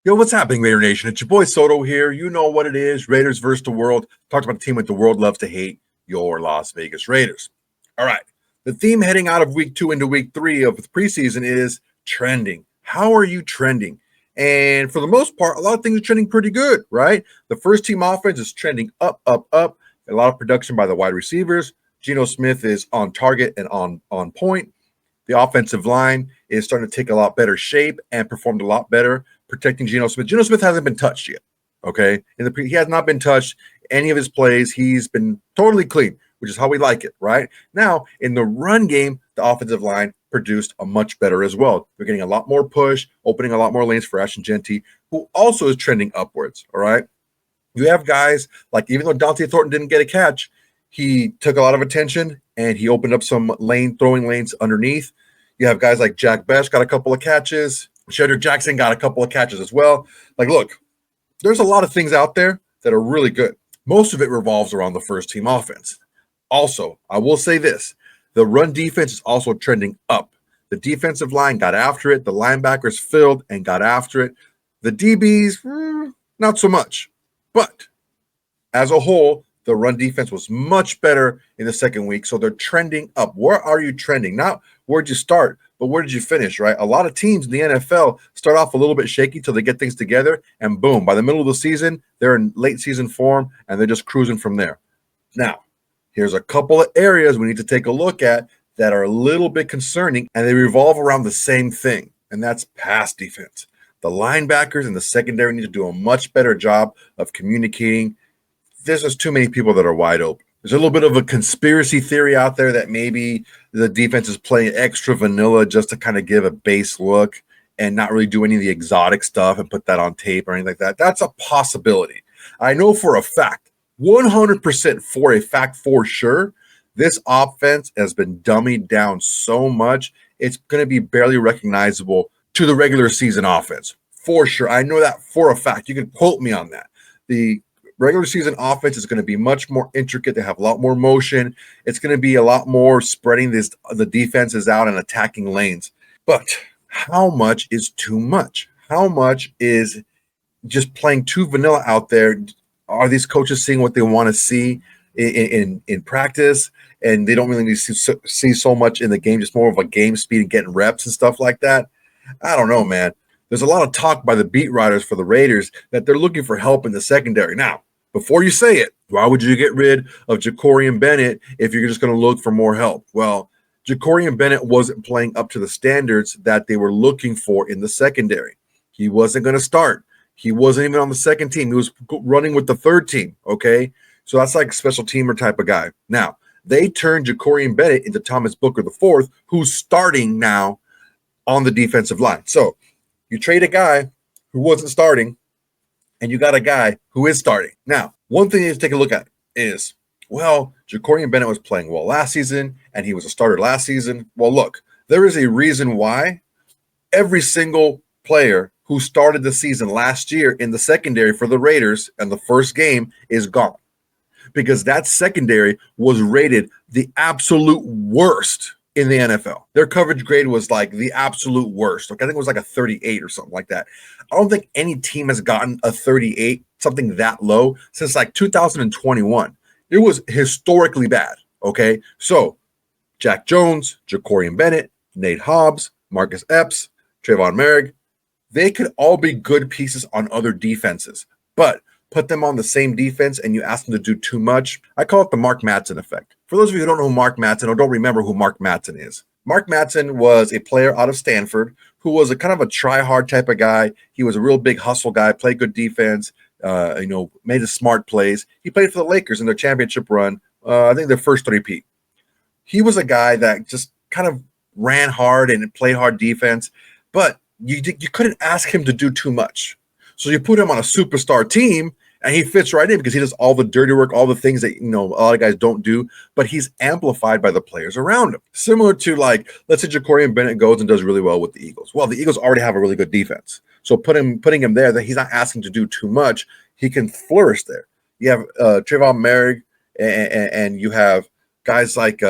Yo, what's happening, Raider Nation? It's your boy Soto here. You know what it is. Raiders versus the world. Talked about the team that the world loves to hate, your Las Vegas Raiders. All right. The theme heading out of week 2 into week 3 of the preseason is trending. How are you trending? And for the most part, a lot of things are trending pretty good, right? The first team offense is trending up, up, up. A lot of production by the wide receivers. Geno Smith is on target and on point. The offensive line is starting to take a lot better shape and performed a lot better protecting Geno Smith. Geno Smith hasn't been touched yet, okay? He has not been touched. Any of his plays, he's been totally clean, which is how we like it, right? Now, in the run game, the offensive line produced a much better as well. They're getting a lot more push, opening a lot more lanes for Ashton Jeanty, who also is trending upwards, all right? You have guys like, even though Dante Thornton didn't get a catch, he took a lot of attention and he opened up some throwing lanes underneath. You have guys like Jack Best got a couple of catches. Shedrick Jackson got a couple of catches as well. Like, look, there's a lot of things out there that are really good. Most of it revolves around the first team offense. Also, I will say this. The run defense is also trending up. The defensive line got after it. The linebackers filled and got after it. The DBs, not so much. But as a whole, the run defense was much better in the second week, so they're trending up. Where are you trending? Not where'd you start, but where did you finish, right? A lot of teams in the NFL start off a little bit shaky till they get things together, and boom, by the middle of the season, they're in late season form, and they're just cruising from there. Now, here's a couple of areas we need to take a look at that are a little bit concerning, and they revolve around the same thing, and that's pass defense. The linebackers and the secondary need to do a much better job of communicating. There's just too many people that are wide open. There's a little bit of a conspiracy theory out there that maybe the defense is playing extra vanilla just to kind of give a base look and not really do any of the exotic stuff and put that on tape or anything like that. That's a possibility. I know for a fact, 100% for a fact for sure, this offense has been dummied down so much, it's going to be barely recognizable to the regular season offense. For sure. I know that for a fact. You can quote me on that. The regular season offense is going to be much more intricate. They have a lot more motion. It's going to be a lot more spreading the defenses out and attacking lanes. But how much is too much? How much is just playing too vanilla out there? Are these coaches seeing what they want to see in practice, and they don't really need to see so much in the game, just more of a game speed and getting reps and stuff like that? I don't know, man. There's a lot of talk by the beat writers for the Raiders that they're looking for help in the secondary. Now, before you say it, why would you get rid of Jakorian Bennett if you're just going to look for more help? Well, Jakorian Bennett wasn't playing up to the standards that they were looking for in the secondary. He wasn't going to start. He wasn't even on the second team. He was running with the third team, okay? So that's like a special teamer type of guy. Now, they turned Jakorian Bennett into Thomas Booker IV, who's starting now on the defensive line. So you trade a guy who wasn't starting, and you got a guy who is starting. Now, one thing you have to take a look at is, well, Jakorian Bennett was playing well last season, and he was a starter last season. Well, look, there is a reason why every single player who started the season last year in the secondary for the Raiders and the first game is gone. Because that secondary was rated the absolute worst in the NFL. Their coverage grade was like the absolute worst. Like, I think it was like a 38 or something like that. I don't think any team has gotten a 38, something that low, since like 2021. It was historically bad, okay? So, Jack Jones, Jakorian Bennett, Nate Hobbs, Marcus Epps, Trayvon Merrick, they could all be good pieces on other defenses. But put them on the same defense and you ask them to do too much. I call it the Mark Madsen effect. For those of you who don't know who Mark Madsen or don't remember who Mark Madsen is, Mark Madsen was a player out of Stanford who was a kind of a try-hard type of guy. He was a real big hustle guy, played good defense, made the smart plays. He played for the Lakers in their championship run, I think their first 3-peat. He was a guy that just kind of ran hard and played hard defense, but you couldn't ask him to do too much. So you put him on a superstar team, and he fits right in because he does all the dirty work, all the things that, a lot of guys don't do, but he's amplified by the players around him. Similar to, like, let's say Jakorian Bennett goes and does really well with the Eagles. Well, the Eagles already have a really good defense. So putting him there, that he's not asking to do too much, he can flourish there. You have Trayvon Merrick, and you have guys like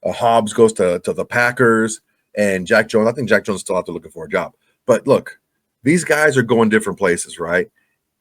Hobbs goes to the Packers, and Jack Jones. I think Jack Jones is still out there looking for a job. But look, These guys are going different places, right?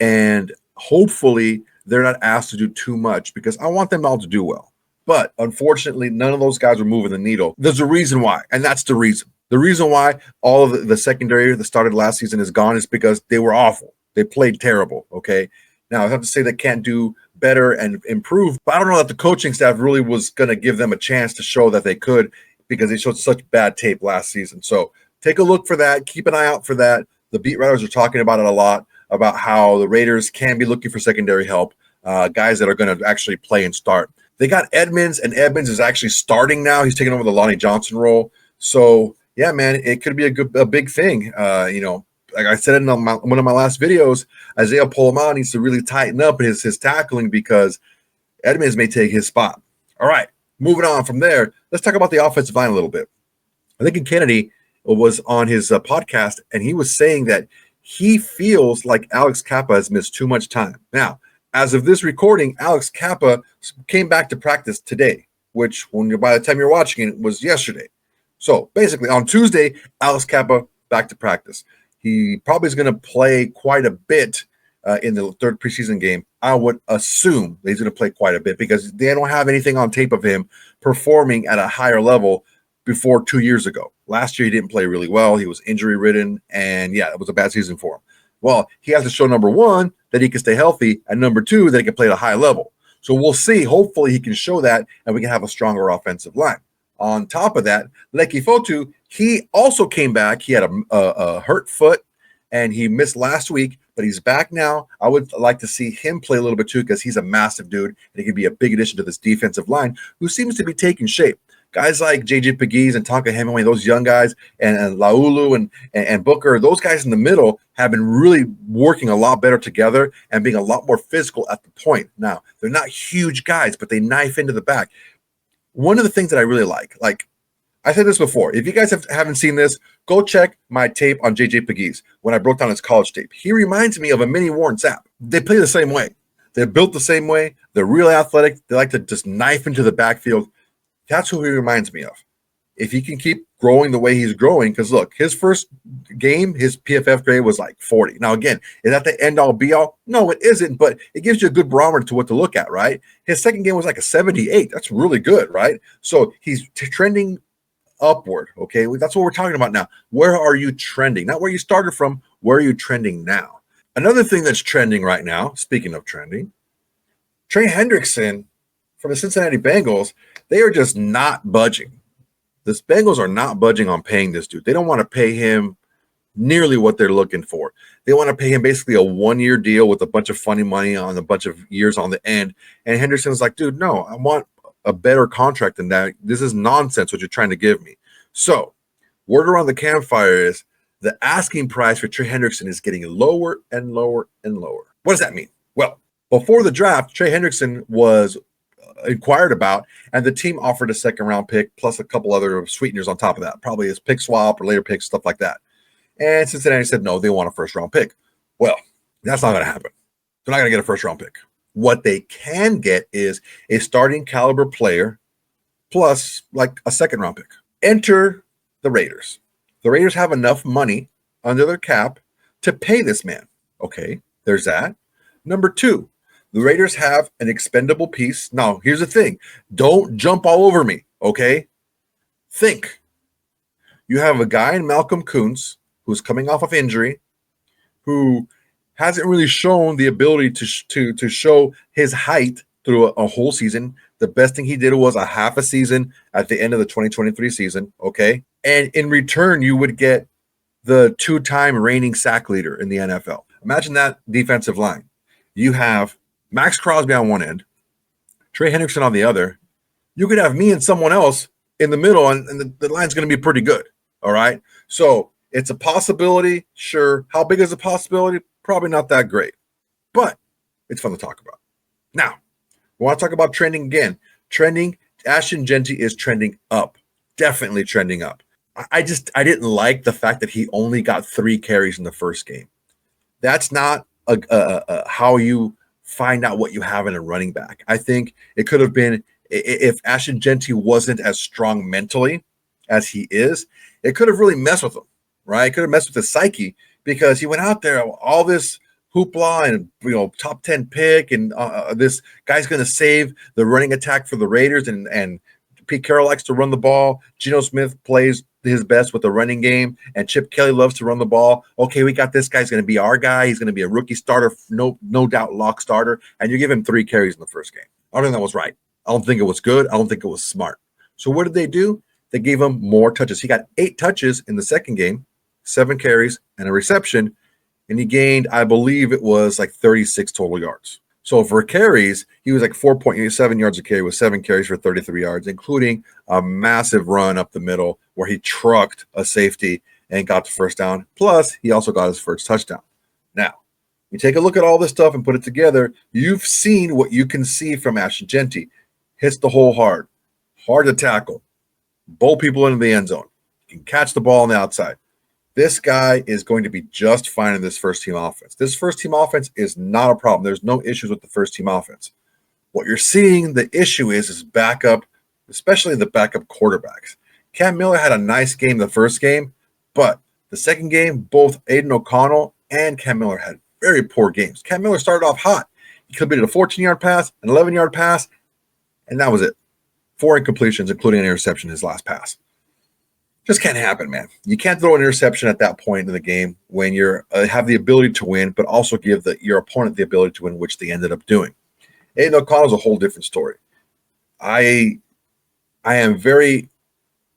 And hopefully they're not asked to do too much because I want them all to do well. But unfortunately, none of those guys are moving the needle. There's a reason why, and that's the reason. The reason why all of the secondary that started last season is gone is because they were awful. They played terrible, okay? Now, I have to say they can't do better and improve, but I don't know that the coaching staff really was going to give them a chance to show that they could because they showed such bad tape last season. So take a look for that. Keep an eye out for that. The beat writers are talking about it a lot, about how the Raiders can be looking for secondary help, guys that are going to actually play and start. They got Edmonds, and Edmonds is actually starting now. He's taking over the Lonnie Johnson role. So, yeah, man, it could be a big thing. Like I said in one of my last videos, Isaiah Polamon needs to really tighten up his tackling because Edmonds may take his spot. All right, moving on from there, let's talk about the offensive line a little bit. I think Kennedy was on his podcast, and he was saying that he feels like Alex Kappa has missed too much time. Now, as of this recording, Alex Kappa came back to practice today, which by the time you're watching it was yesterday. So basically on Tuesday, Alex Kappa back to practice. He probably is going to play quite a bit in the third preseason game. I would assume that he's going to play quite a bit because they don't have anything on tape of him performing at a higher level before 2 years ago. Last year, he didn't play really well. He was injury-ridden, and yeah, it was a bad season for him. Well, he has to show, number one, that he can stay healthy, and number two, that he can play at a high level. So we'll see. Hopefully, he can show that, and we can have a stronger offensive line. On top of that, Leki Fotu, he also came back. He had a hurt foot, and he missed last week, but he's back now. I would like to see him play a little bit too because he's a massive dude, and he can be a big addition to this defensive line who seems to be taking shape. Guys like J.J. Pegues and Tonka Hemingway, those young guys, and Laulu and Booker, those guys in the middle have been really working a lot better together and being a lot more physical at the point. Now, they're not huge guys, but they knife into the back. One of the things that I really like I said this before, if you guys haven't seen this, go check my tape on J.J. Pegues when I broke down his college tape. He reminds me of a mini Warren Sapp. They play the same way. They're built the same way. They're really athletic. They like to just knife into the backfield. That's who he reminds me of. If he can keep growing the way he's growing, because look, his first game, his PFF grade was like 40. Now, again, is that the end all be all? No, it isn't, but it gives you a good barometer to what to look at, right? His second game was like a 78. That's really good, right? So he's trending upward, okay? That's what we're talking about now. Where are you trending? Not where you started from, where are you trending now? Another thing that's trending right now, speaking of trending, Trey Hendrickson from the Cincinnati Bengals, they are just not budging. The Bengals are not budging on paying this dude. They don't want to pay him nearly what they're looking for. They want to pay him basically a one-year deal with a bunch of funny money on a bunch of years on the end. And Henderson's like, dude, no, I want a better contract than that. This is nonsense what you're trying to give me. So word around the campfire is the asking price for Trey Hendrickson is getting lower and lower and lower. What does that mean? Well, before the draft, Trey Hendrickson was inquired about, and the team offered a second-round pick plus a couple other sweeteners on top of that, probably his pick swap or later picks, stuff like that. And Cincinnati said, no, they want a first-round pick. Well, that's not going to happen. They're not going to get a first-round pick. What they can get is a starting caliber player plus like a second-round pick. Enter the Raiders. The Raiders have enough money under their cap to pay this man. Okay, there's that. Number two, the Raiders have an expendable piece. Now, here's the thing. Don't jump all over me, okay? Think. You have a guy in Malcolm Kuntz who's coming off of injury, who hasn't really shown the ability to show his height through a whole season. The best thing he did was a half a season at the end of the 2023 season, okay? And in return, you would get the two-time reigning sack leader in the NFL. Imagine that defensive line. You have Maxx Crosby on one end, Trey Hendrickson on the other. You could have me and someone else in the middle, and the line's going to be pretty good, all right? So it's a possibility, sure. How big is the possibility? Probably not that great, but it's fun to talk about. Now, we want to talk about trending again. Trending, Ashton Jeanty is trending up, definitely trending up. I didn't like the fact that he only got 3 carries in the first game. That's not how you find out what you have in a running back. I think it could have been, if Ashton Jeanty wasn't as strong mentally as he is, it could have really messed with him, right? It could have messed with his psyche because he went out there, all this hoopla and top 10 pick, and this guy's going to save the running attack for the Raiders, and Pete Carroll likes to run the ball. Geno Smith plays his best with the running game, and Chip Kelly loves to run the ball. Okay, we got this guy's going to be our guy. He's going to be a rookie starter, no doubt lock starter, and you give him 3 carries in the first game. I don't think that was right. I don't think it was good. I don't think it was smart. So what did they do? They gave him more touches. He got 8 touches in the second game, 7 carries, and a reception, and he gained, I believe it was like 36 total yards. So for carries, he was like 4.7 yards a carry with 7 carries for 33 yards, including a massive run up the middle where he trucked a safety and got the first down. Plus, he also got his first touchdown. Now, you take a look at all this stuff and put it together, you've seen what you can see from Ashton Jeanty. Hits the hole hard to tackle, bowl people into the end zone. You can catch the ball on the outside. This guy is going to be just fine in this first-team offense. This first-team offense is not a problem. There's no issues with the first-team offense. What you're seeing, the issue is backup, especially the backup quarterbacks. Cam Miller had a nice game the first game, but the second game, both Aiden O'Connell and Cam Miller had very poor games. Cam Miller started off hot. He completed a 14-yard pass, an 11-yard pass, and that was it. 4 incompletions, including an interception his last pass. Just can't happen, man. You can't throw an interception at that point in the game when you have the ability to win, but also give your opponent the ability to win, which they ended up doing. Aiden O'Connell is a whole different story. I am very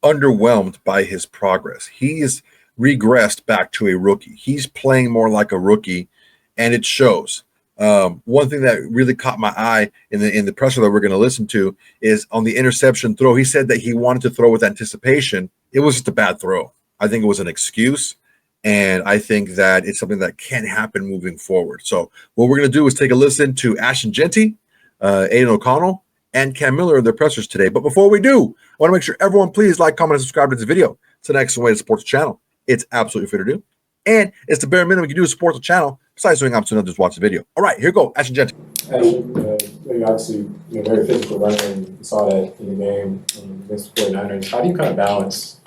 underwhelmed by his progress. He's regressed back to a rookie. He's playing more like a rookie, and it shows. One thing that really caught my eye in the presser that we're going to listen to is on the interception throw. He said that he wanted to throw with anticipation. It was just a bad throw. I think it was an excuse, and I think that it's something that can't happen moving forward. So what we're going to do is take a listen to Ashton Jeanty, Aiden O'Connell, and Cam Miller in their pressers today. But before we do, I want to make sure everyone please like, comment, and subscribe to this video. It's an excellent way to support the channel. It's absolutely free to do, and it's the bare minimum you can do to support the channel. Besides doing opposite, just watch the video. All right, here go, Ashton Jeanty. Ashton, obviously, very physical runner, and you saw that in the game against the 49ers. How do you kind of balance,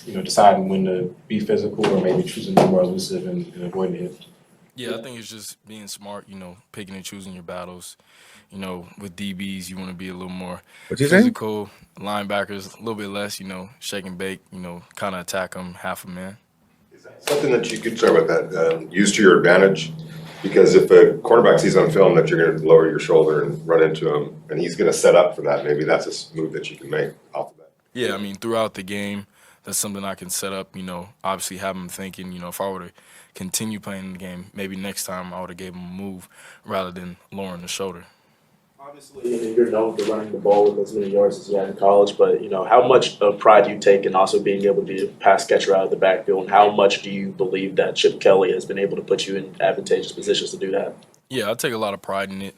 deciding when to be physical or maybe choosing to be more elusive and avoiding it? Yeah, I think it's just being smart, picking and choosing your battles. With DBs, you want to be a little more physical. Linebackers, a little bit less, shake and bake, kind of attack them half a man. Something that you could start with that use to your advantage, because if a quarterback sees on film that you're going to lower your shoulder and run into him, and he's going to set up for that, maybe that's a move that you can make off of that. Yeah, throughout the game, that's something I can set up. Obviously have him thinking, if I were to continue playing the game, maybe next time I would have gave him a move rather than lowering the shoulder. Obviously, you're known for running the ball with as many yards as you had in college, but how much of pride do you take in also being able to be a pass catcher out of the backfield, and how much do you believe that Chip Kelly has been able to put you in advantageous positions to do that? Yeah, I take a lot of pride in it.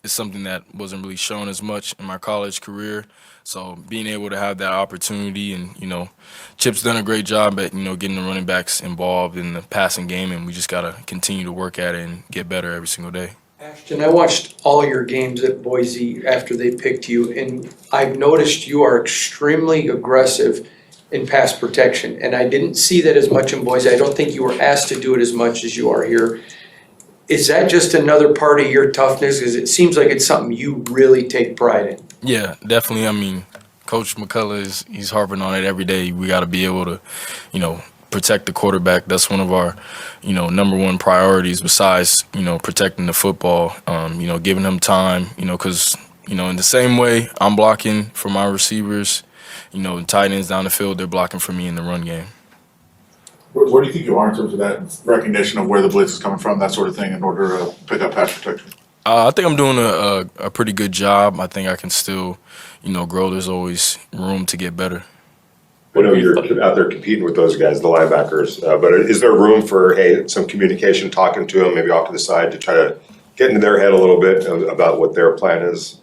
It's something that wasn't really shown as much in my college career, so being able to have that opportunity, and Chip's done a great job at getting the running backs involved in the passing game, and we just got to continue to work at it and get better every single day. Ashton, I watched all your games at Boise after they picked you, and I've noticed you are extremely aggressive in pass protection, and I didn't see that as much in Boise. I don't think you were asked to do it as much as you are here. Is that just another part of your toughness? Because it seems like it's something you really take pride in. Yeah, definitely. Coach McCullough he's harping on it every day. We got to be able to, protect the quarterback. That's one of our, number one priorities besides, protecting the football, giving him time, because, in the same way I'm blocking for my receivers, the tight ends down the field, they're blocking for me in the run game. Where do you think you are in terms of that recognition of where the blitz is coming from, that sort of thing, in order to pick up pass protection? I think I'm doing a pretty good job. I think I can still, grow. There's always room to get better. I know you're out there competing with those guys, the linebackers, but is there room for, some communication, talking to them, maybe off to the side, to try to get into their head a little bit about what their plan is?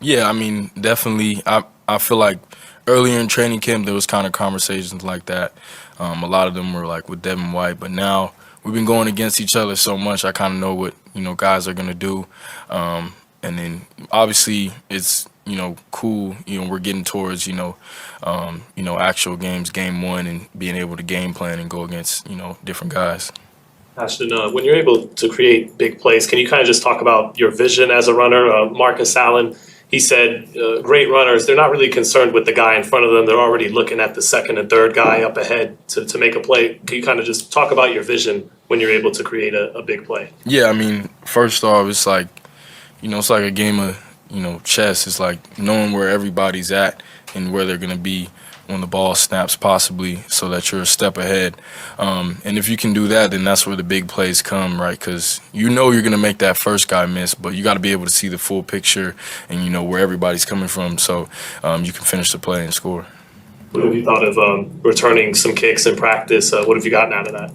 Yeah, definitely. I feel like earlier in training camp, there was kind of conversations like that. A lot of them were like with Devin White, but now we've been going against each other so much, I kind of know what, guys are going to do. And then obviously it's cool. We're getting towards actual games, game one, and being able to game plan and go against different guys. Ashton, when you're able to create big plays, can you kind of just talk about your vision as a runner? Marcus Allen, he said, great runners, they're not really concerned with the guy in front of them. They're already looking at the second and third guy up ahead to make a play. Can you kind of just talk about your vision when you're able to create a big play? Yeah, I mean, first off, it's like, it's like a game of, chess. It's like knowing where everybody's at and where they're going to be when the ball snaps, possibly, so that you're a step ahead. And if you can do that, then that's where the big plays come, right? Because you're going to make that first guy miss, but you got to be able to see the full picture and where everybody's coming from, so you can finish the play and score. What have you thought of returning some kicks in practice? What have you gotten out of that?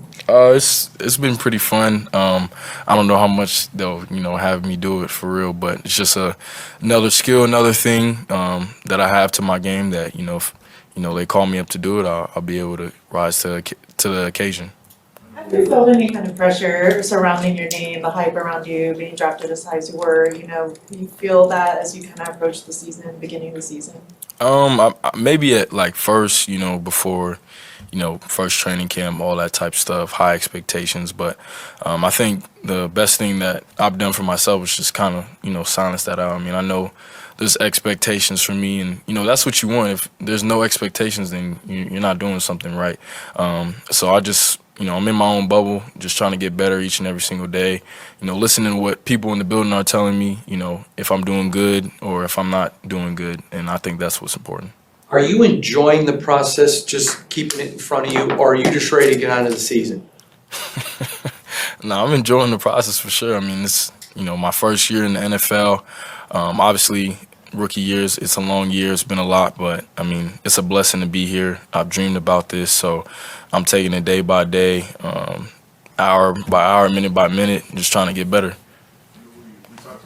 It's been pretty fun. I don't know how much they'll have me do it for real, but it's just another skill, another thing that I have to my game that if they call me up to do it, I'll be able to rise to the occasion. Have you felt any kind of pressure surrounding your name, the hype around you, being drafted as high as you were? You feel that as you kind of approach the season, beginning of the season? Maybe at like first, before, first training camp, all that type of stuff, high expectations. But I think the best thing that I've done for myself is just kind of, silence that out. I mean, I know there's expectations for me, and that's what you want. If there's no expectations, then you're not doing something right. So I just, I'm in my own bubble, just trying to get better each and every single day. Listening to what people in the building are telling me, if I'm doing good or if I'm not doing good, and I think that's what's important. Are you enjoying the process, just keeping it in front of you, or are you just ready to get on to the season? No, I'm enjoying the process for sure. I mean, it's my first year in the NFL. Obviously, rookie years, it's a long year. It's been a lot, but I mean, it's a blessing to be here. I've dreamed about this, so I'm taking it day by day, hour by hour, minute by minute, just trying to get better.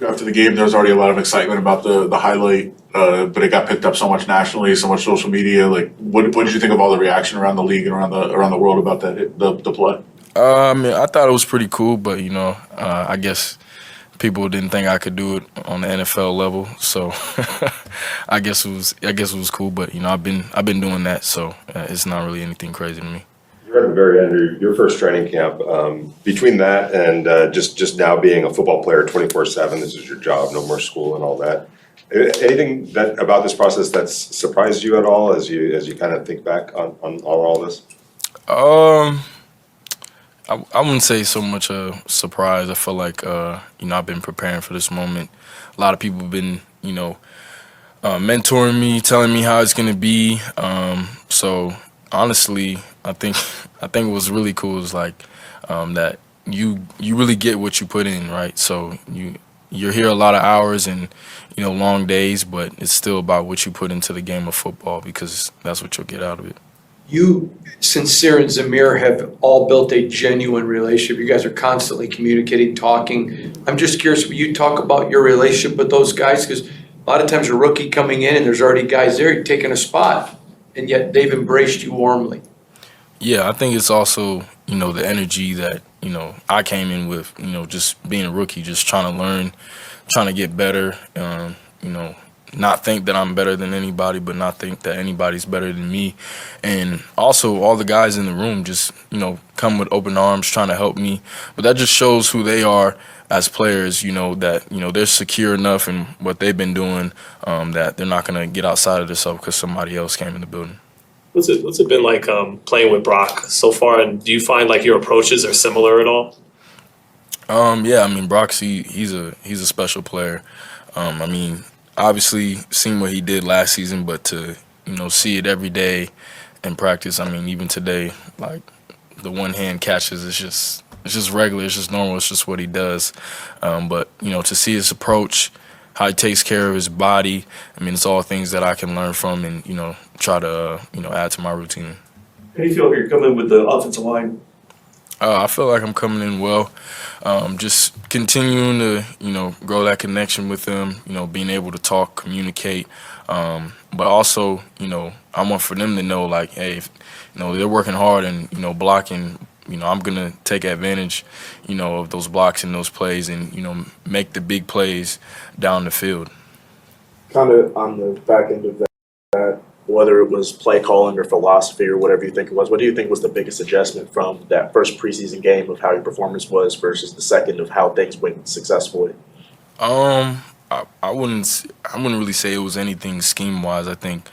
After the game, there was already a lot of excitement about the highlight, but it got picked up so much nationally, so much social media. Like, what did you think of all the reaction around the league and around the world about the play? I mean, I thought it was pretty cool, but I guess people didn't think I could do it on the NFL level, so I guess it was cool. But I've been doing that, so it's not really anything crazy to me. You're at the very end of your first training camp. Between that and just now being a football player 24/7, this is your job, no more school and all that. Anything about this process that's surprised you at all as you kind of think back on all this? I wouldn't say so much a surprise. I feel like I've been preparing for this moment. A lot of people have been mentoring me, telling me how it's gonna be. So honestly, I think it was really cool. Is like that you really get what you put in, right? So you're here a lot of hours and long days, but it's still about what you put into the game of football, because that's what you'll get out of it. You, Sincere and Zamir, have all built a genuine relationship. You guys are constantly communicating, talking. I'm just curious, will you talk about your relationship with those guys? Because a lot of times a rookie coming in and there's already guys there taking a spot, and yet they've embraced you warmly. Yeah, I think it's also, the energy that, I came in with, just being a rookie, just trying to learn, trying to get better, not think that I'm better than anybody, but not think that anybody's better than me. And also all the guys in the room just, come with open arms trying to help me. But that just shows who they are as players, that, they're secure enough in what they've been doing, that they're not going to get outside of themselves because somebody else came in the building. What's it been like playing with Brock so far, and do you find like your approaches are similar at all? Yeah, I mean, Brock's he's a special player. I mean, obviously seen what he did last season, but to see it every day in practice, I mean, even today, like the one hand catches, it's just regular, it's just normal, it's just what he does. But to see his approach, how he takes care of his body, I mean, it's all things that I can learn from and try to add to my routine. How do you feel like you're coming with the offensive line? I feel like I'm coming in well. Just continuing to, grow that connection with them, being able to talk, communicate. But also, I want for them to know, like, hey, if, they're working hard and, blocking, I'm going to take advantage, of those blocks and those plays and, make the big plays down the field. kind of on the back end of that, whether it was play calling or philosophy or whatever you think it was, what do you think was the biggest adjustment from that first preseason game of how your performance was versus the second of how things went successfully? I wouldn't really say it was anything scheme wise. I think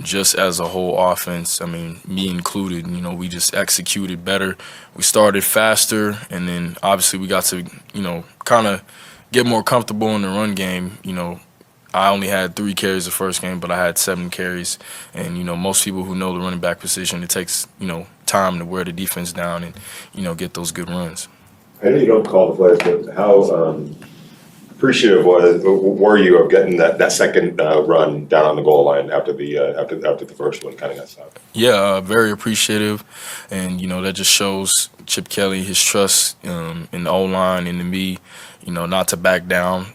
just as a whole offense, I mean, me included, we just executed better. We started faster, and then obviously we got to, kind of get more comfortable in the run game. I only had 3 carries the first game, but I had 7 carries. And, most people who know the running back position, it takes, time to wear the defense down and, get those good runs. I know you don't call the plays, but how appreciative were you of getting that second run down on the goal line after the first one kind of got stopped? Yeah, very appreciative. And, that just shows Chip Kelly his trust in the O-line and in me, not to back down,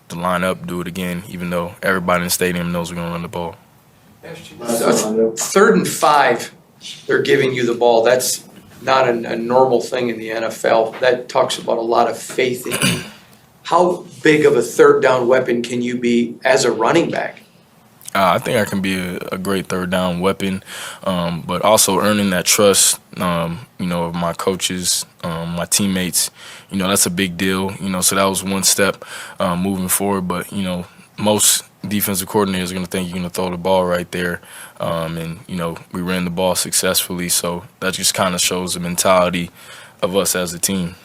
to line up, do it again, even though everybody in the stadium knows we're going to run the ball. So 3rd and 5, they're giving you the ball. That's not a normal thing in the NFL. That talks about a lot of faith in you. How big of a 3rd down weapon can you be as a running back? I think I can be a great 3rd down weapon, but also earning that trust, of my coaches, my teammates. That's a big deal. So that was one step moving forward. But most defensive coordinators are going to think you're going to throw the ball right there, and we ran the ball successfully. So that just kind of shows the mentality of us as a team.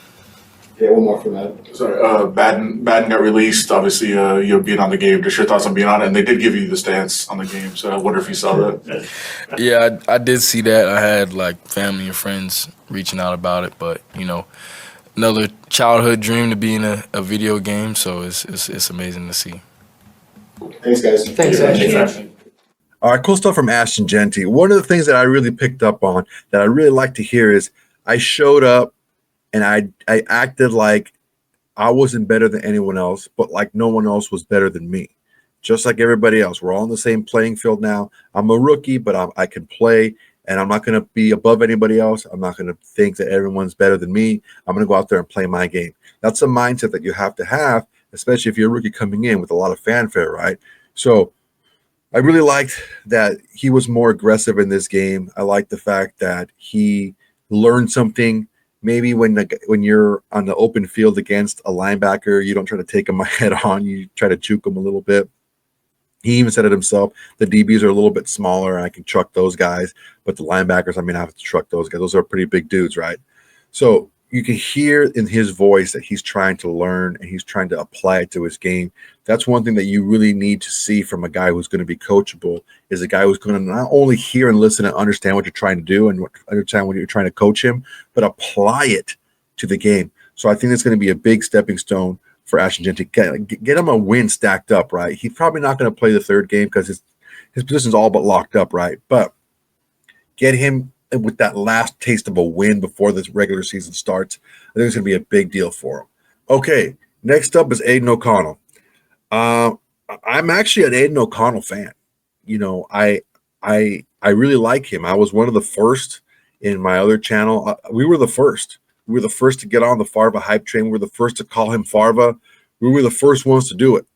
Yeah, one more from that. Sorry, Baden got released. Obviously, you're being on the game. Just your thoughts on being on it, and they did give you the stance on the game. So I wonder if you saw that. Yeah, I did see that. I had family and friends reaching out about it, but another childhood dream to be in a video game. So it's amazing to see. Thanks, guys. Thanks, Ashton. All right, cool stuff from Ashton Jeanty. One of the things that I really picked up on that I really like to hear is I showed up and I acted like I wasn't better than anyone else, but like no one else was better than me. Just like everybody else. We're all on the same playing field now. I'm a rookie, but I can play, and I'm not going to be above anybody else. I'm not going to think that everyone's better than me. I'm going to go out there and play my game. That's a mindset that you have to have, especially if you're a rookie coming in with a lot of fanfare, right? So I really liked that he was more aggressive in this game. I like the fact that he learned something. Maybe when you're on the open field against a linebacker, you don't try to take him head on. You try to juke him a little bit. He even said it himself. The DBs are a little bit smaller, and I can truck those guys. But the linebackers, I have to truck those guys. Those are pretty big dudes, right? So you can hear in his voice that he's trying to learn and he's trying to apply it to his game. That's one thing that you really need to see from a guy who's going to be coachable, is a guy who's going to not only hear and listen and understand what you're trying to do and understand what you're trying to coach him, but apply it to the game. So I think that's going to be a big stepping stone for Ashton Jeanty. Get him a win stacked up, right? He's probably not going to play the 3rd game because his position's all but locked up, right? But get him with that last taste of a win before this regular season starts. I think it's going to be a big deal for him. Okay, next up is Aiden O'Connell. I'm actually an Aiden O'Connell fan. I really like him. I was one of the first in my other channel. We were the first. We were the first to get on the Farva hype train. We were the first to call him Farva. We were the first ones to do it.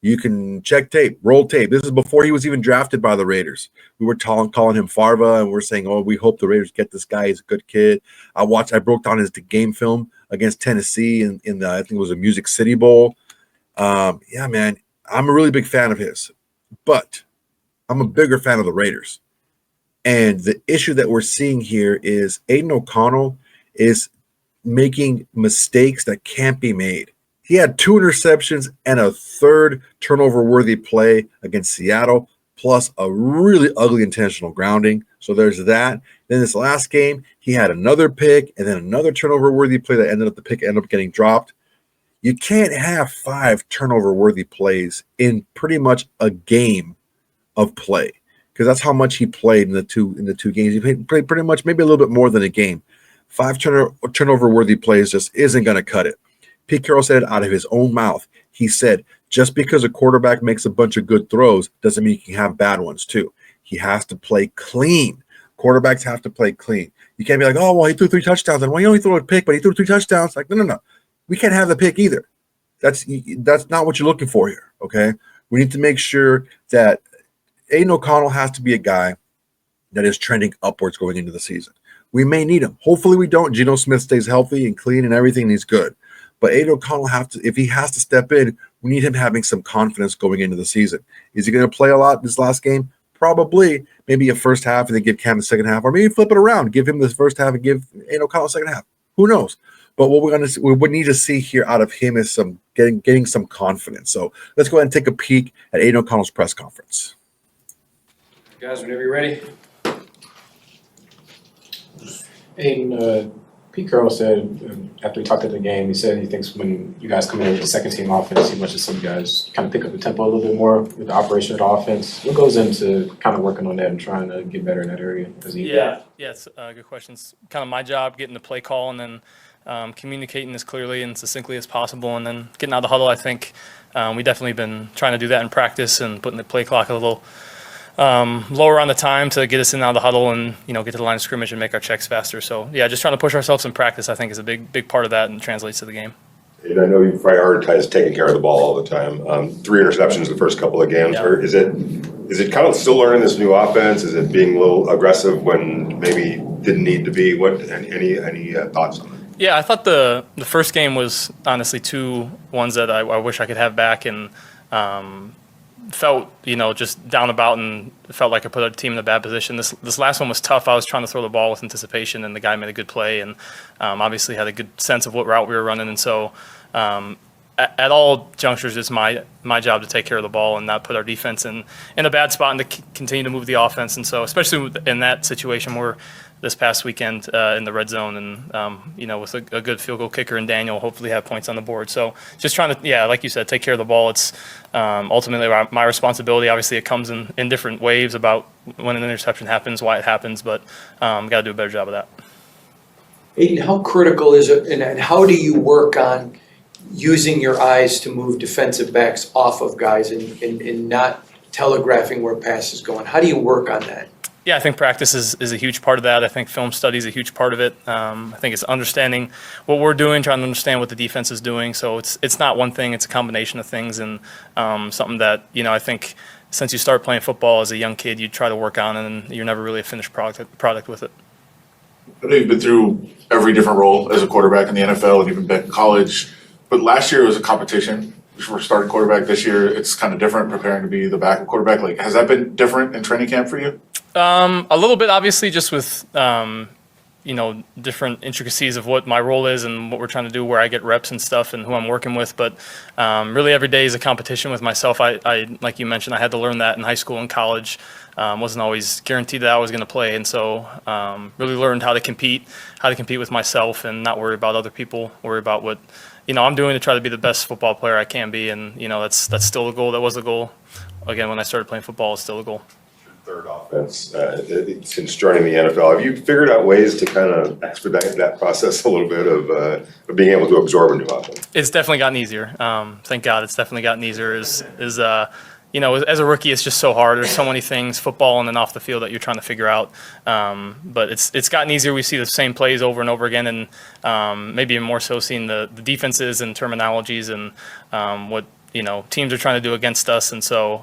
You can check tape, roll tape. This is before he was even drafted by the Raiders. We were calling him Farva, and we're saying, oh, we hope the Raiders get this guy. He's a good kid. I broke down his game film against Tennessee in the, I think it was a Music City Bowl. Yeah, man, I'm a really big fan of his. But I'm a bigger fan of the Raiders. And the issue that we're seeing here is Aiden O'Connell is making mistakes that can't be made. He had 2 interceptions and a 3rd turnover-worthy play against Seattle, plus a really ugly intentional grounding. So there's that. Then this last game, he had another pick and then another turnover-worthy play that ended up getting dropped. You can't have 5 turnover-worthy plays in pretty much a game of play, because that's how much he played in the two games. He played pretty much maybe a little bit more than a game. 5 turnover-worthy plays just isn't going to cut it. Pete Carroll said it out of his own mouth. He said, just because a quarterback makes a bunch of good throws doesn't mean he can have bad ones too. He has to play clean. Quarterbacks have to play clean. You can't be like, oh, well, he threw 3 touchdowns. And well, he only threw a pick, but he threw 3 touchdowns. Like, no. We can't have the pick either. That's not what you're looking for here, okay? We need to make sure that Aiden O'Connell has to be a guy that is trending upwards going into the season. We may need him. Hopefully we don't. Geno Smith stays healthy and clean and everything, and he's good. But Aiden O'Connell if he has to step in, we need him having some confidence going into the season. Is he going to play a lot this last game? Probably. Maybe a first half and then give Cam the second half, or maybe flip it around, give him the first half and give Aiden O'Connell the second half. Who knows? But what we would need to see here out of him is some getting some confidence. So let's go ahead and take a peek at Aiden O'Connell's press conference. Guys, whenever you're ready. Aiden, Pete Carroll said after he talked at the game, he said he thinks when you guys come in with the second team offense, he wants to see you guys kind of pick up the tempo a little bit more with the operation of the offense. What goes into kind of working on that and trying to get better in that area? Yeah, it's good questions. Kind of my job, getting the play call and then communicating as clearly and succinctly as possible, and then getting out of the huddle. I think we definitely been trying to do that in practice and putting the play clock a little lower on the time to get us in and out of the huddle and, get to the line of scrimmage and make our checks faster. So, yeah, just trying to push ourselves in practice, I think, is a big part of that and translates to the game. And I know you prioritize taking care of the ball all the time. 3 interceptions the first couple of games. Yeah. Or is it kind of still learning this new offense? Is it being a little aggressive when maybe didn't need to be? Any thoughts on that? Yeah, I thought the first game was honestly 2 ones that I wish I could have back, and felt, just down about and felt like I put our team in a bad position. This last one was tough. I was trying to throw the ball with anticipation, and the guy made a good play and obviously had a good sense of what route we were running. And so at all junctures, it's my job to take care of the ball and not put our defense in a bad spot and to continue to move the offense. And so especially in that situation where this past weekend in the red zone and, with a good field goal kicker and Daniel, hopefully have points on the board. So just trying to, like you said, take care of the ball. It's ultimately my responsibility. Obviously, it comes in different waves about when an interception happens, why it happens, but got to do a better job of that. Aiden, how critical is it, and how do you work on using your eyes to move defensive backs off of guys and not telegraphing where pass is going? How do you work on that? Yeah, I think practice is a huge part of that. I think film study is a huge part of it. I think it's understanding what we're doing, trying to understand what the defense is doing. So it's not one thing, it's a combination of things, and something that, I think since you start playing football as a young kid, you try to work on, and you're never really a finished product with it. I know you've been through every different role as a quarterback in the NFL and even back in college, but last year was a competition for starting quarterback. This year it's kind of different, preparing to be the backup quarterback. Like, has that been different in training camp for you? A little bit, obviously, just with different intricacies of what my role is and what we're trying to do, where I get reps and stuff, and who I'm working with. But really, every day is a competition with myself. I like you mentioned, I had to learn that in high school and college. Wasn't always guaranteed that I was going to play, and so really learned how to compete with myself and not worry about other people. Worry about what I'm doing to try to be the best football player I can be, and that's still the goal. That was the goal. Again, when I started playing football, it's still the goal. Third offense since joining the NFL. Have you figured out ways to kind of expedite that process a little bit of being able to absorb a new offense? It's definitely gotten easier. Thank God, it's definitely gotten easier. As a rookie, it's just so hard. There's so many things, football and then off the field, that you're trying to figure out. But it's gotten easier. We see the same plays over and over again, and maybe even more so seeing the defenses and terminologies and what teams are trying to do against us. And so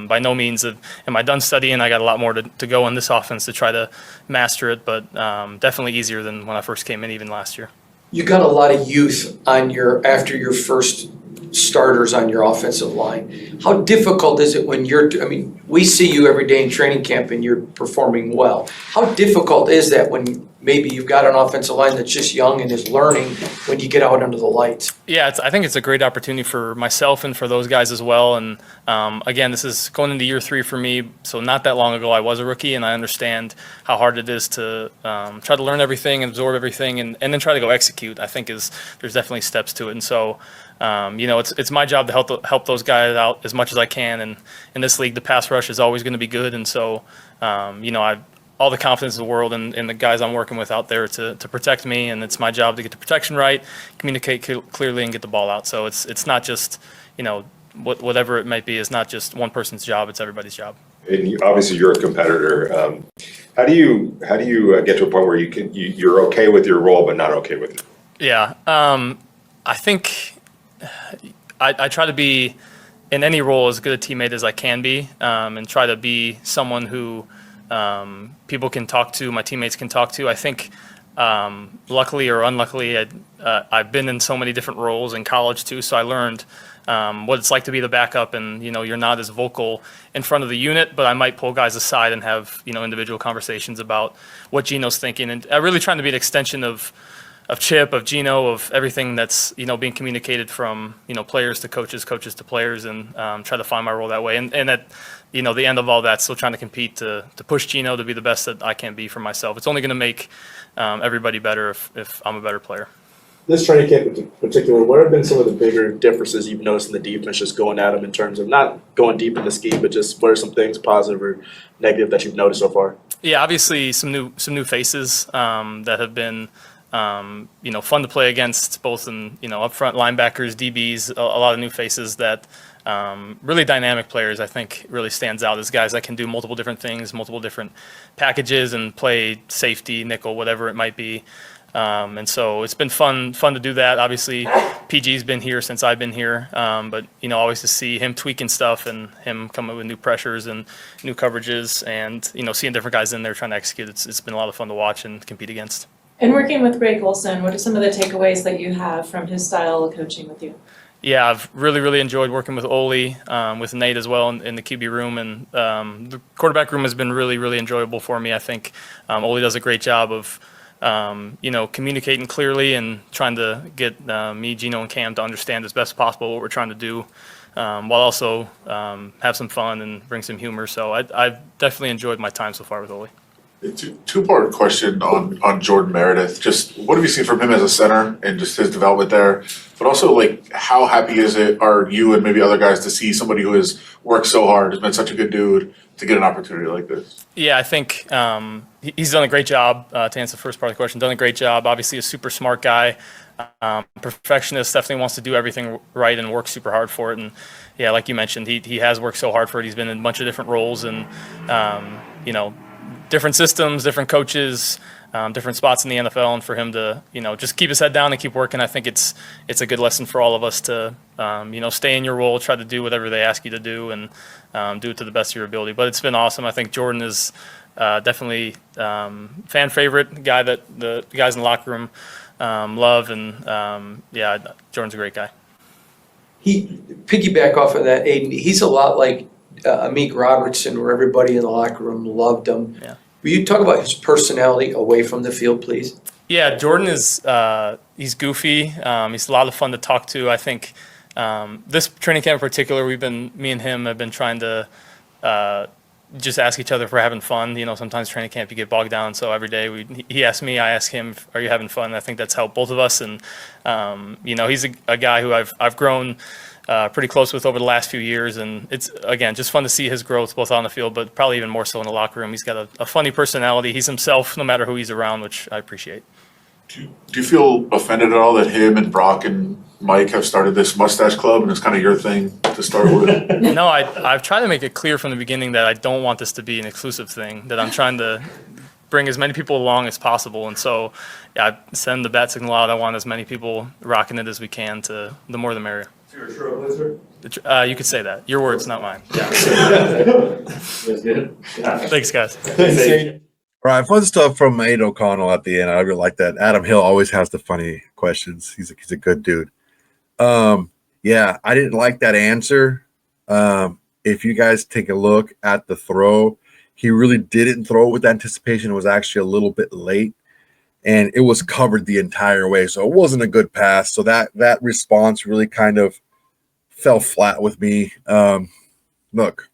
by no means am I done studying. I got a lot more to go in this offense to try to master it, but definitely easier than when I first came in, even last year. You got a lot of youth after your first starters on your offensive line. How difficult is it when we see you every day in training camp and you're performing well. How difficult is that when maybe you've got an offensive line that's just young and is learning when you get out under the lights? Yeah, I think it's a great opportunity for myself and for those guys as well. And again, this is going into year 3 for me. So not that long ago, I was a rookie, and I understand how hard it is to try to learn everything and absorb everything, and then try to go execute. I think there's definitely steps to it. And so it's my job to help those guys out as much as I can. And in this league, the pass rush is always going to be good. And so I've all the confidence in the world in the guys I'm working with out there to protect me, and it's my job to get the protection right, communicate clearly, and get the ball out. So it's not just whatever it might be is not just one person's job; it's everybody's job. And obviously, you're a competitor. How do you get to a point where you're okay with your role but not okay with it? Yeah, I think I try to be in any role as good a teammate as I can be, and try to be someone who people can talk to, my teammates can talk to. I think luckily or unluckily, I've been in so many different roles in college too, so I learned what it's like to be the backup, and you're not as vocal in front of the unit, but I might pull guys aside and have individual conversations about what Geno's thinking, and I'm really trying to be an extension of Chip, of Geno, of everything that's being communicated from players to coaches, coaches to players, and try to find my role that way. And at the end of all that, still trying to compete to push Geno to be the best that I can be for myself. It's only going to make everybody better if I'm a better player. This training camp in particular, what have been some of the bigger differences you've noticed in the defense just going at them in terms of not going deep in the scheme, but just what are some things positive or negative that you've noticed so far? Yeah, obviously some new faces that have been fun to play against, both in up front linebackers, DBs, a lot of new faces that really dynamic players. I think really stands out as guys that can do multiple different things, multiple different packages, and play safety, nickel, whatever it might be. And so it's been fun to do that. Obviously, PG's been here since I've been here, but always to see him tweaking stuff and him come up with new pressures and new coverages, and seeing different guys in there trying to execute. It's been a lot of fun to watch and compete against. And working with Greg Olson, what are some of the takeaways that you have from his style of coaching with you? Yeah, I've really enjoyed working with Ole, with Nate as well in the QB room, and the quarterback room has been really enjoyable for me. I think Ole does a great job of communicating clearly and trying to get me, Geno, and Cam to understand as best possible what we're trying to do, while also have some fun and bring some humor. So I've definitely enjoyed my time so far with Ole. Two-part question on Jordan Meredith. Just what have you seen from him as a center and just his development there? But also, like, how happy are you and maybe other guys to see somebody who has worked so hard, has been such a good dude, to get an opportunity like this? Yeah, I think he's done a great job, to answer the first part of the question, done a great job. Obviously a super smart guy, perfectionist, definitely wants to do everything right and work super hard for it. And yeah, like you mentioned, he has worked so hard for it. He's been in a bunch of different roles and, different systems, different coaches, different spots in the NFL, and for him to just keep his head down and keep working, I think it's a good lesson for all of us to stay in your role, try to do whatever they ask you to do, and do it to the best of your ability. But it's been awesome. I think Jordan is definitely fan favorite, guy that the guys in the locker room love, and Jordan's a great guy. He piggyback off of that, Aiden. He's a lot like Amik Robertson, where everybody in the locker room loved him. Yeah. Will you talk about his personality away from the field, please? Yeah, Jordan is he's goofy. He's a lot of fun to talk to. I think this training camp in particular, me and him have been trying to just ask each other if we're having fun. Sometimes training camp you get bogged down, so every day he asks me, I ask him, are you having fun? And I think that's helped both of us. And he's a guy who I've grown pretty close with over the last few years, and it's again just fun to see his growth both on the field, but probably even more so in the locker room. He's got a funny personality. He's himself no matter who he's around, which I appreciate. Do you feel offended at all that him and Brock and Mike have started this mustache club and it's kind of your thing to start with? No, I've tried to make it clear from the beginning that I don't want this to be an exclusive thing, that I'm trying to bring as many people along as possible. And so I send the bat signal out. I want as many people rocking it as we can. The more the merrier. So you're a trailblazer? You could say that. Your words, not mine. Yeah. That's good. Thanks, guys. All right, fun stuff from Aiden O'Connell at the end. I really like that. Adam Hill always has the funny questions. He's a good dude. Yeah, I didn't like that answer. If you guys take a look at the throw, he really didn't throw with anticipation. It was actually a little bit late, and it was covered the entire way. So it wasn't a good pass. So that response really kind of fell flat with me. Look,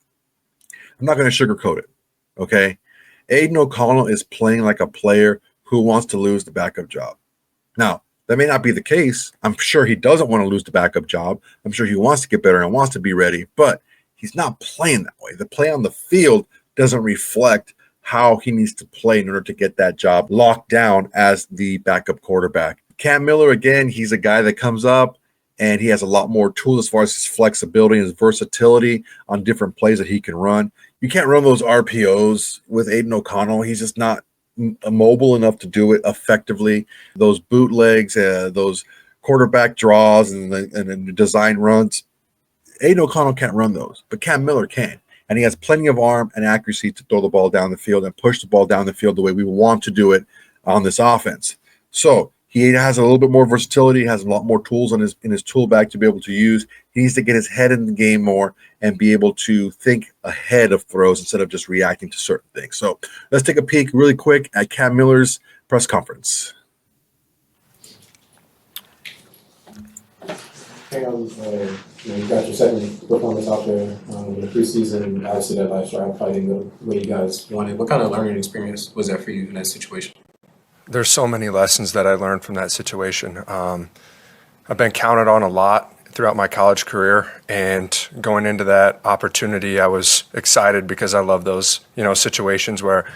I'm not going to sugarcoat it, okay? Aiden O'Connell is playing like a player who wants to lose the backup job. Now, that may not be the case. I'm sure he doesn't want to lose the backup job. I'm sure he wants to get better and wants to be ready, but he's not playing that way. The play on the field doesn't reflect how he needs to play in order to get that job locked down as the backup quarterback. Cam Miller, again, he's a guy that comes up and he has a lot more tools as far as his flexibility and his versatility on different plays that he can run. You can't run those RPOs with Aiden O'Connell. He's just not mobile enough to do it effectively. Those bootlegs, those quarterback draws and the design runs, Aiden O'Connell can't run those, but Cam Miller can. And he has plenty of arm and accuracy to throw the ball down the field and push the ball down the field the way we want to do it on this offense. So he has a little bit more versatility, has a lot more tools in his tool bag to be able to use. He needs to get his head in the game more and be able to think ahead of throws instead of just reacting to certain things. So let's take a peek really quick at Cam Miller's press conference. Hey, you got your second performance out there in the preseason, and obviously that last drive probably didn't go the way you guys wanted. What kind of learning experience was that for you in that situation? There's so many lessons that I learned from that situation. I've been counted on a lot throughout my college career, and going into that opportunity, I was excited because I love those, situations where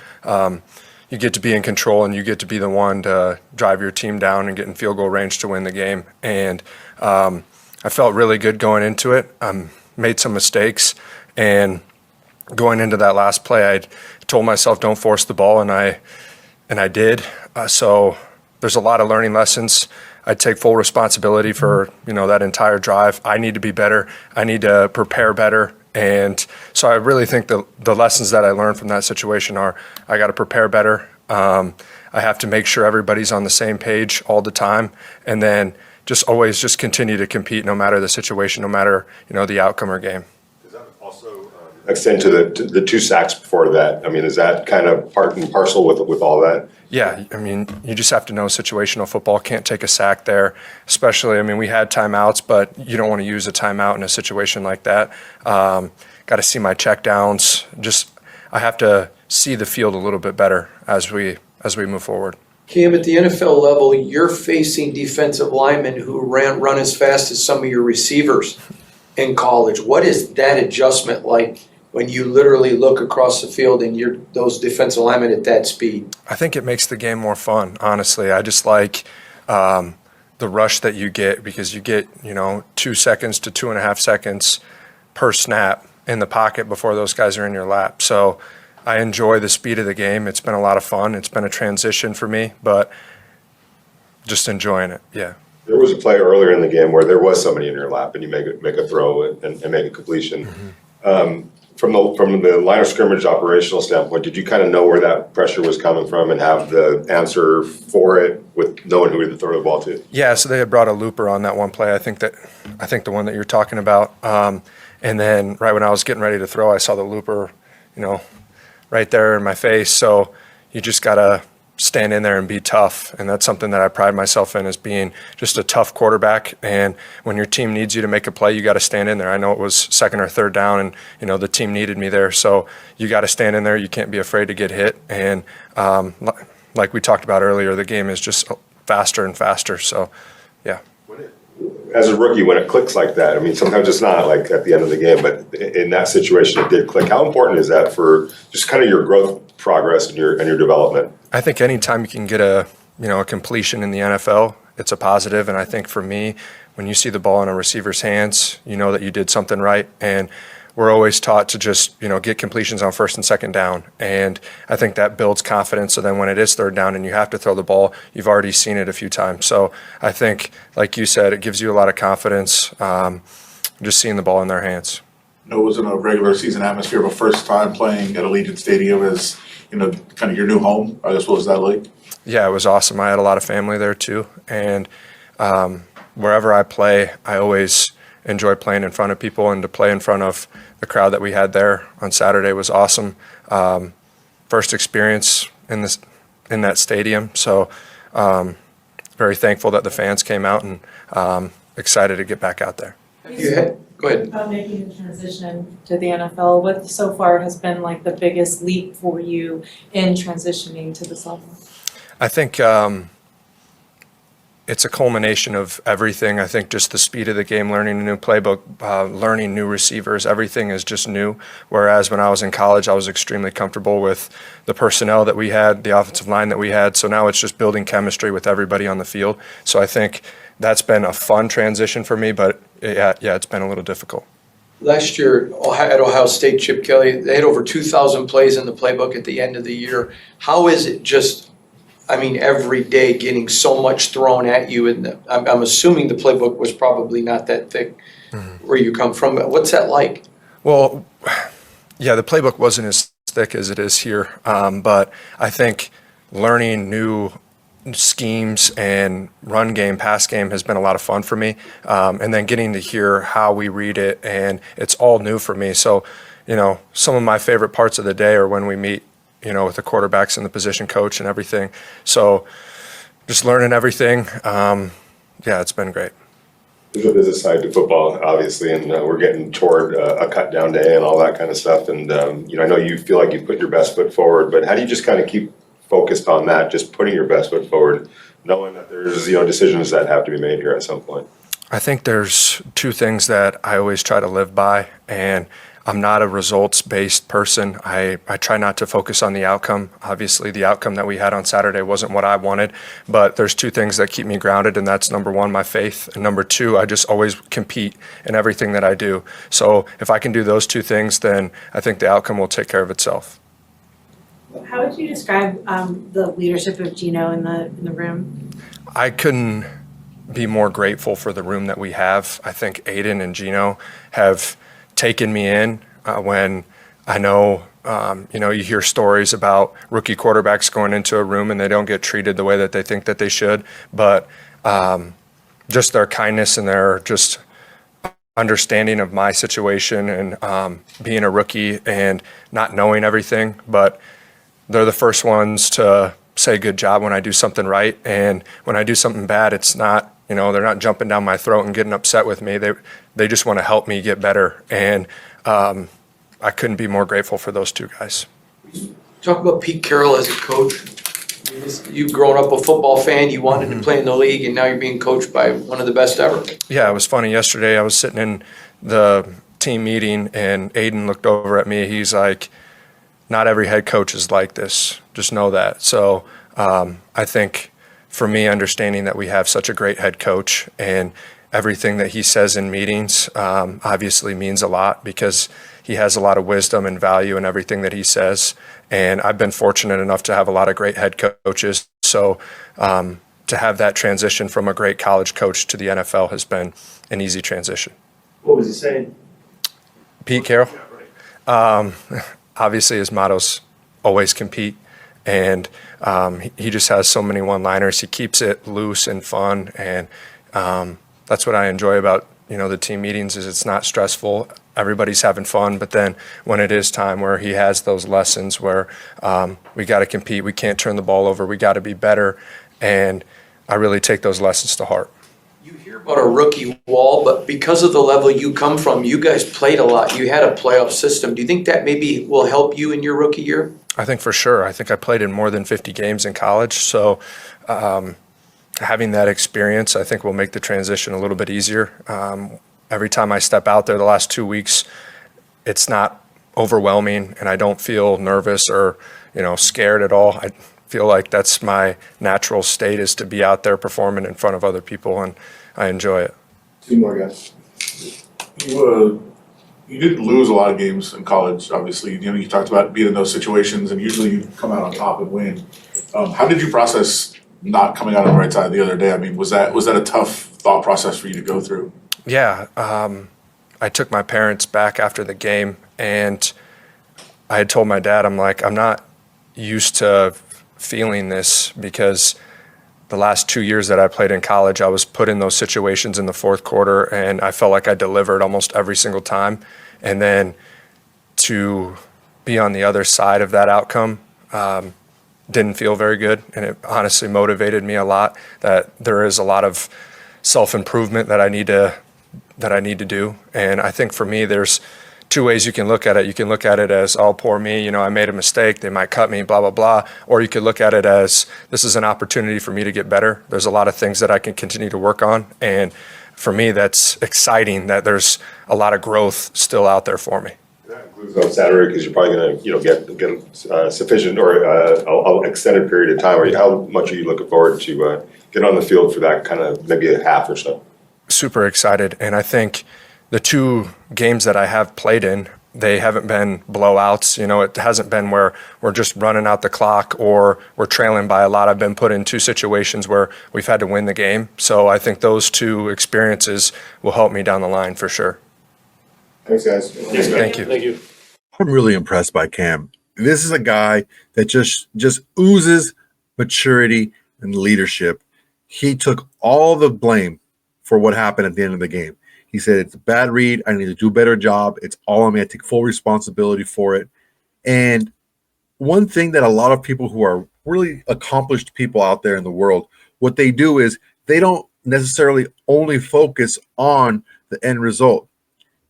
you get to be in control and you get to be the one to drive your team down and get in field goal range to win the game. And I felt really good going into it. Made some mistakes, and going into that last play, I told myself, don't force the ball, and I did. So there's a lot of learning lessons. I take full responsibility for, that entire drive. I need to be better. I need to prepare better. And so I really think the lessons that I learned from that situation are I got to prepare better. I have to make sure everybody's on the same page all the time. And then always continue to compete no matter the situation, no matter, the outcome or game. Does that also extend to the 2 sacks before that? I mean, is that kind of part and parcel with all that? Yeah, you just have to know situational football. Can't take a sack there, especially, we had timeouts, but you don't want to use a timeout in a situation like that. Got to see my check downs. I have to see the field a little bit better as we move forward. Cam, at the NFL level, you're facing defensive linemen who run as fast as some of your receivers in college. What is that adjustment like when you literally look across the field and you're those defensive linemen at that speed? I think it makes the game more fun, honestly. I just like the rush that you get because you get, 2 seconds to 2.5 seconds per snap in the pocket before those guys are in your lap. So I enjoy the speed of the game. It's been a lot of fun. It's been a transition for me, but just enjoying it, yeah. There was a play earlier in the game where there was somebody in your lap and you make a throw and make a completion. Mm-hmm. From the line of scrimmage operational standpoint, did you kind of know where that pressure was coming from and have the answer for it with knowing who to throw the ball to? Yeah, so they had brought a looper on that one play. I think the one that you're talking about. And then right when I was getting ready to throw, I saw the looper, right there in my face. So you just gotta stand in there and be tough. And that's something that I pride myself in, as being just a tough quarterback. And when your team needs you to make a play, you got to stand in there. I know it was 2nd or 3rd down and, the team needed me there. So you got to stand in there. You can't be afraid to get hit. And like we talked about earlier, the game is just faster and faster. So, yeah. As a rookie, when it clicks like that, sometimes it's not like at the end of the game, but in that situation, it did click. How important is that for just kind of your growth progress and your development? I think anytime you can get a completion in the NFL, it's a positive. And I think for me, when you see the ball in a receiver's hands, you know that you did something right. And we're always taught to just, get completions on 1st and 2nd down. And I think that builds confidence. So then when it is 3rd down and you have to throw the ball, you've already seen it a few times. So I think, like you said, it gives you a lot of confidence just seeing the ball in their hands. It wasn't a regular season atmosphere, but first time playing at Allegiant Stadium is, kind of your new home. I guess, what was that like? Yeah, it was awesome. I had a lot of family there too. And wherever I play, I always enjoy playing in front of people, and to play in front of the crowd that we had there on Saturday was awesome. First experience in that stadium. So very thankful that the fans came out, and excited to get back out there. Go ahead. About making the transition to the NFL, what so far has been like the biggest leap for you in transitioning to this level? I think it's a culmination of everything. I think just the speed of the game, learning a new playbook, learning new receivers, everything is just new. Whereas when I was in college, I was extremely comfortable with the personnel that we had, the offensive line that we had. So now it's just building chemistry with everybody on the field. So I think that's been a fun transition for me, but yeah, it's been a little difficult. Last year at Ohio State, Chip Kelly, they had over 2,000 plays in the playbook at the end of the year. How is it just I mean, every day getting so much thrown at you, and I'm assuming the playbook was probably not that thick where you come from. What's that like? Well, yeah, the playbook wasn't as thick as it is here, but I think learning new schemes and run game, pass game has been a lot of fun for me. And then getting to hear how we read it, and it's all new for me. So, some of my favorite parts of the day are when we meet, with the quarterbacks and the position coach and everything. So just learning everything. Yeah, it's been great. There's a business side to football, obviously, and we're getting toward a cut down day and all that kind of stuff. And, I know you feel like you put your best foot forward, but how do you just kind of keep focused on that, just putting your best foot forward, knowing that there's, decisions that have to be made here at some point? I think there's two things that I always try to live by, and I'm not a results-based person. I try not to focus on the outcome. Obviously, the outcome that we had on Saturday wasn't what I wanted, but there's two things that keep me grounded, and that's number one, my faith, and number two, I just always compete in everything that I do. So if I can do those two things, then I think the outcome will take care of itself. How would you describe the leadership of Geno in the room? I couldn't be more grateful for the room that we have. I think Aiden and Geno have taken me in when I know, you hear stories about rookie quarterbacks going into a room and they don't get treated the way that they think that they should. But just their kindness and their just understanding of my situation and being a rookie and not knowing everything, but they're the first ones to say good job when I do something right. And when I do something bad, it's not, they're not jumping down my throat and getting upset with me. They just want to help me get better. And I couldn't be more grateful for those two guys. Talk about Pete Carroll as a coach. You've grown up a football fan, you wanted to play in the league, and now you're being coached by one of the best ever. Yeah, it was funny. Yesterday I was sitting in the team meeting and Aidan looked over at me. He's like, not every head coach is like this. Just know that. So I think for me, understanding that we have such a great head coach and everything that he says in meetings obviously means a lot because he has a lot of wisdom and value in everything that he says. And I've been fortunate enough to have a lot of great head coaches. So to have that transition from a great college coach to the NFL has been an easy transition. What was he saying? Pete Carroll? Obviously, his motto's always compete, and he just has so many one-liners. He keeps it loose and fun, and that's what I enjoy about the team meetings. Is it's not stressful. Everybody's having fun, but then when it is time, where he has those lessons where we got to compete, we can't turn the ball over, we got to be better, and I really take those lessons to heart. You hear about a rookie wall, but because of the level you come from, you guys played a lot. You had a playoff system. Do you think that maybe will help you in your rookie year? I think for sure. I think I played in more than 50 games in college, so having that experience, I think, will make the transition a little bit easier. Every time I step out there the last 2 weeks, it's not overwhelming, and I don't feel nervous or scared at all. I feel like that's my natural state, is to be out there performing in front of other people, and I enjoy it. Two more guys. You did lose a lot of games in college, obviously. You talked about being in those situations, and usually you come out on top and win. How did you process not coming out on the right side the other day? I mean, was that a tough thought process for you to go through? Yeah, I took my parents back after the game, and I had told my dad, I'm like, I'm not used to feeling this, because the last 2 years that I played in college, I was put in those situations in the fourth quarter, and I felt like I delivered almost every single time. And then to be on the other side of that outcome didn't feel very good, and it honestly motivated me a lot, that there is a lot of self-improvement that I need to do. And I think for me, there's two ways you can look at it. You can look at it as, oh, poor me, I made a mistake, they might cut me, blah, blah, blah. Or you could look at it as, this is an opportunity for me to get better. There's a lot of things that I can continue to work on. And for me, that's exciting that there's a lot of growth still out there for me. That includes on Saturday, because you're probably going to get sufficient or an extended period of time. How much are you looking forward to get on the field for that kind of maybe a half or so? Super excited. And I think the two games that I have played in, they haven't been blowouts. You know, it hasn't been where we're just running out the clock or we're trailing by a lot. I've been put in 2 situations where we've had to win the game. So I think those 2 experiences will help me down the line for sure. Thanks, guys. Thank you. Thank you. I'm really impressed by Cam. This is a guy that just oozes maturity and leadership. He took all the blame for what happened at the end of the game. He said, it's a bad read. I need to do a better job. It's all on me. I take full responsibility for it. And one thing that a lot of people who are really accomplished people out there in the world, what they do is they don't necessarily only focus on the end result,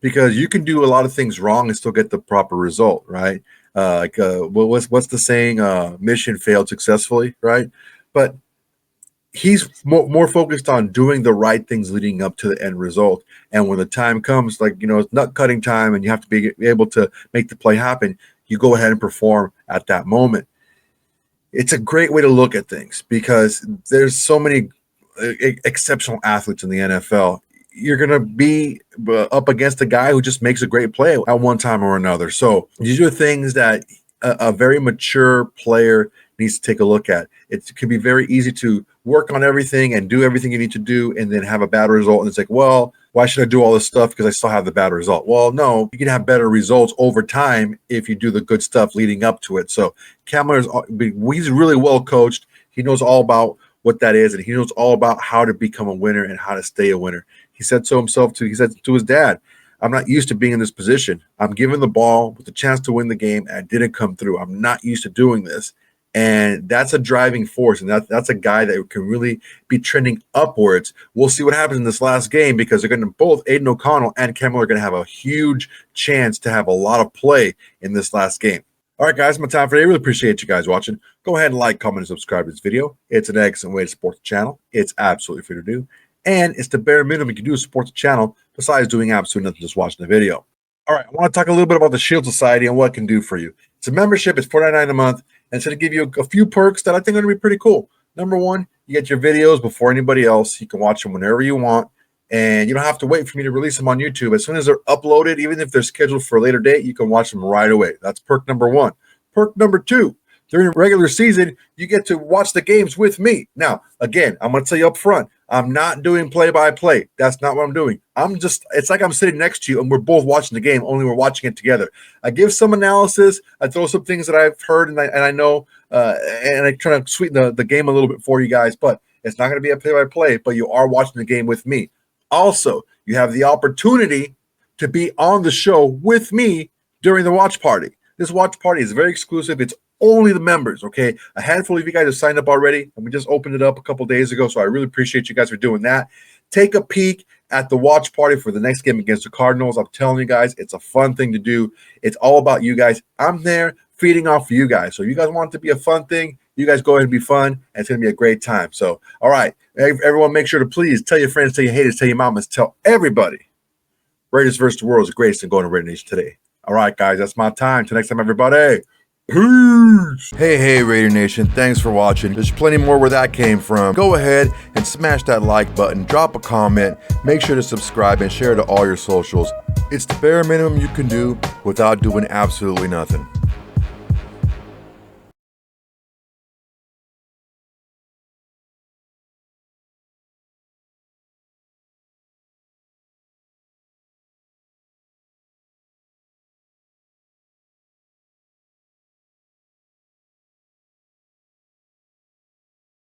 because you can do a lot of things wrong and still get the proper result, right? What's the saying? Mission failed successfully, right? But he's more focused on doing the right things leading up to the end result. And when the time comes, like, you know, it's nut cutting time and you have to be able to make the play happen, you go ahead and perform at that moment. It's a great way to look at things because there's so many exceptional athletes in the NFL. You're going to be up against a guy who just makes a great play at one time or another. So these are things that a very mature player needs to take a look at. It can be very easy to work on everything and do everything you need to do and then have a bad result. And it's like, well, why should I do all this stuff because I still have the bad result? Well, no, you can have better results over time if you do the good stuff leading up to it. So he's really well coached. He knows all about what that is, and he knows all about how to become a winner and how to stay a winner. He said so himself he said to his dad, I'm not used to being in this position. I'm given the ball with the chance to win the game, and I didn't come through. I'm not used to doing this. And that's a driving force, and that's a guy that can really be trending upwards. We'll see what happens in this last game because they're going to both Aiden O'Connell and Campbell are going to have a huge chance to have a lot of play in this last game. All right, guys, my time for today. I really appreciate you guys watching. Go ahead and like, comment, and subscribe to this video. It's an excellent way to support the channel. It's absolutely free to do. And it's the bare minimum you can do to support the channel besides doing absolutely nothing, just watching the video. All right, I want to talk a little bit about the Shield Society and what it can do for you. It's a membership. It's $4.99 a month. And it's going to give you a few perks that I think are going to be pretty cool. Number one, you get your videos before anybody else. You can watch them whenever you want. And you don't have to wait for me to release them on YouTube. As soon as they're uploaded, even if they're scheduled for a later date, you can watch them right away. That's perk number one. Perk number two, during the regular season, you get to watch the games with me. Now, again, I'm going to tell you up front, I'm not doing play-by-play. That's not what I'm doing. It's like I'm sitting next to you and we're both watching the game, only we're watching it together. I give some analysis. I throw some things that I've heard and I know, and I try to sweeten the game a little bit for you guys, but it's not going to be a play-by-play, but you are watching the game with me. Also, you have the opportunity to be on the show with me during the watch party. This watch party is very exclusive. It's only the members, okay? A handful of you guys have signed up already, and we just opened it up a couple days ago, so I really appreciate you guys for doing that. Take a peek at the watch party for the next game against the Cardinals. I'm telling you guys, it's a fun thing to do. It's all about you guys. I'm there feeding off of you guys. So you guys want it to be a fun thing, you guys go ahead and be fun, and it's going to be a great time. So, all right, everyone make sure to please tell your friends, tell your haters, tell your mamas, tell everybody. Raiders versus the world is the greatest thing going to Raider Nation today. All right, guys, that's my time. Till next time, everybody. Peace. Hey, Raider Nation. Thanks for watching. There's plenty more where that came from. Go ahead and smash that like button. Drop a comment. Make sure to subscribe and share to all your socials. It's the bare minimum you can do without doing absolutely nothing.